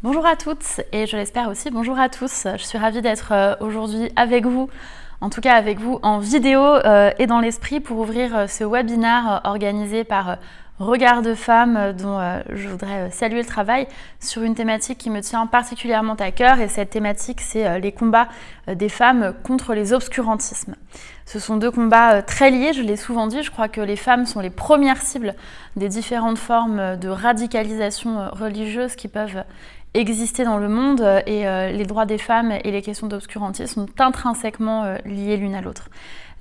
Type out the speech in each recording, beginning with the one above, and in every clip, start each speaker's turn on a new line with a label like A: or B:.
A: Bonjour à toutes et je l'espère aussi bonjour à tous. Je suis ravie d'être aujourd'hui avec vous, en tout cas avec vous en vidéo et dans l'esprit pour ouvrir ce webinaire organisé par Regard de Femmes dont je voudrais saluer le travail sur une thématique qui me tient particulièrement à cœur et cette thématique c'est les combats des femmes contre les obscurantismes. Ce sont deux combats très liés, je l'ai souvent dit, je crois que les femmes sont les premières cibles des différentes formes de radicalisation religieuse qui peuvent exister dans le monde et les droits des femmes et les questions d'obscurantisme sont intrinsèquement liées l'une à l'autre.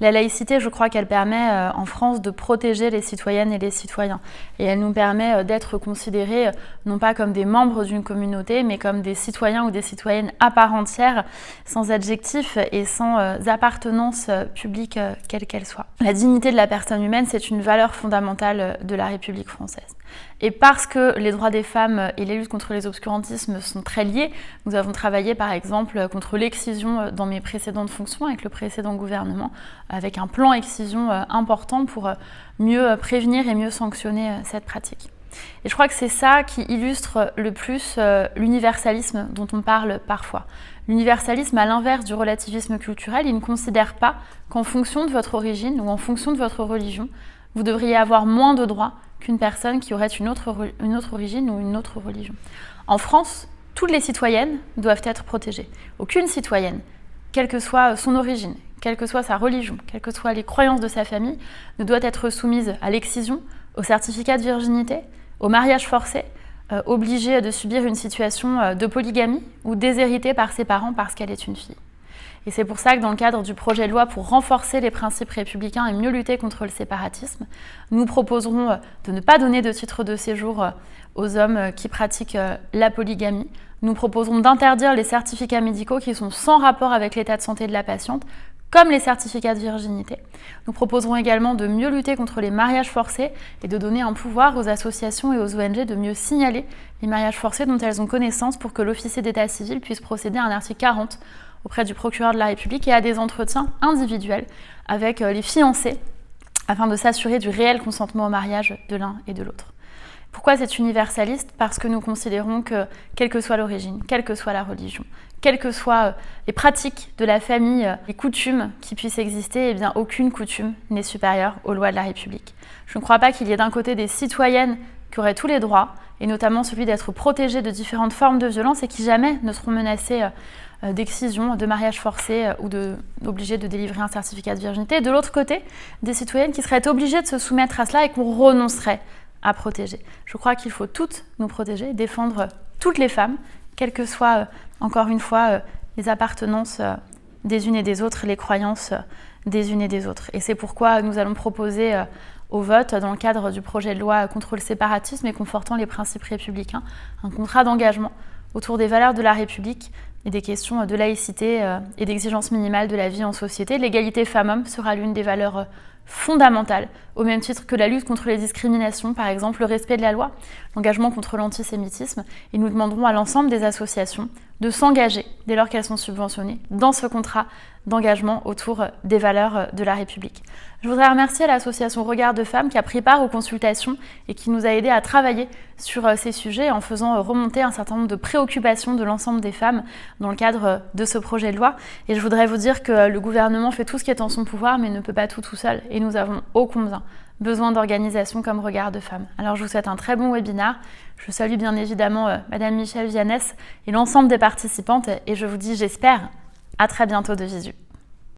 A: La laïcité, je crois qu'elle permet en France de protéger les citoyennes et les citoyens. Et elle nous permet d'être considérés non pas comme des membres d'une communauté, mais comme des citoyens ou des citoyennes à part entière, sans adjectif et sans appartenance publique quelle qu'elle soit. La dignité de la personne humaine, c'est une valeur fondamentale de la République française. Et parce que les droits des femmes et les luttes contre les obscurantismes sont très liés, nous avons travaillé par exemple contre l'excision dans mes précédentes fonctions avec le précédent gouvernement, avec un plan excision important pour mieux prévenir et mieux sanctionner cette pratique. Et je crois que c'est ça qui illustre le plus l'universalisme dont on parle parfois. L'universalisme, à l'inverse du relativisme culturel, il ne considère pas qu'en fonction de votre origine ou en fonction de votre religion, vous devriez avoir moins de droits qu'une personne qui aurait une autre origine ou une autre religion. En France, toutes les citoyennes doivent être protégées. Aucune citoyenne, quelle que soit son origine, quelle que soit sa religion, quelles que soient les croyances de sa famille, ne doit être soumise à l'excision, au certificat de virginité, au mariage forcé, obligée de subir une situation de polygamie ou déshéritée par ses parents parce qu'elle est une fille. Et c'est pour ça que dans le cadre du projet de loi pour renforcer les principes républicains et mieux lutter contre le séparatisme, nous proposerons de ne pas donner de titre de séjour aux hommes qui pratiquent la polygamie. Nous proposerons d'interdire les certificats médicaux qui sont sans rapport avec l'état de santé de la patiente, comme les certificats de virginité. Nous proposerons également de mieux lutter contre les mariages forcés et de donner un pouvoir aux associations et aux ONG de mieux signaler les mariages forcés dont elles ont connaissance pour que l'officier d'état civil puisse procéder à un article 40 auprès du procureur de la République et à des entretiens individuels avec les fiancés afin de s'assurer du réel consentement au mariage de l'un et de l'autre. Pourquoi c'est universaliste ? Parce que nous considérons que, quelle que soit l'origine, quelle que soit la religion, quelles que soient les pratiques de la famille, les coutumes qui puissent exister, eh bien aucune coutume n'est supérieure aux lois de la République. Je ne crois pas qu'il y ait d'un côté des citoyennes qui auraient tous les droits, et notamment celui d'être protégées de différentes formes de violence et qui jamais ne seront menacées d'excision, de mariage forcé ou obligées de délivrer un certificat de virginité. Et de l'autre côté, des citoyennes qui seraient obligées de se soumettre à cela et qu'on renoncerait à protéger. Je crois qu'il faut toutes nous protéger, défendre toutes les femmes, quelles que soient, encore une fois, les appartenances des unes et des autres, les croyances des unes et des autres. Et c'est pourquoi nous allons proposer au vote, dans le cadre du projet de loi contre le séparatisme et confortant les principes républicains, un contrat d'engagement autour des valeurs de la République et des questions de laïcité et d'exigence minimale de la vie en société. L'égalité femmes-hommes sera l'une des valeurs fondamentales, au même titre que la lutte contre les discriminations, par exemple le respect de la loi, l'engagement contre l'antisémitisme. Et nous demanderons à l'ensemble des associations de s'engager, dès lors qu'elles sont subventionnées, dans ce contrat d'engagement autour des valeurs de la République. Je voudrais remercier l'association Regard de Femmes qui a pris part aux consultations et qui nous a aidés à travailler sur ces sujets en faisant remonter un certain nombre de préoccupations de l'ensemble des femmes dans le cadre de ce projet de loi. Et je voudrais vous dire que le gouvernement fait tout ce qui est en son pouvoir mais ne peut pas tout seul. Et nous avons ô combien besoin d'organisations comme Regard de Femmes. Alors je vous souhaite un très bon webinaire. Je salue bien évidemment Madame Michèle Vianès et l'ensemble des participantes et je vous dis, j'espère, à très bientôt de visu.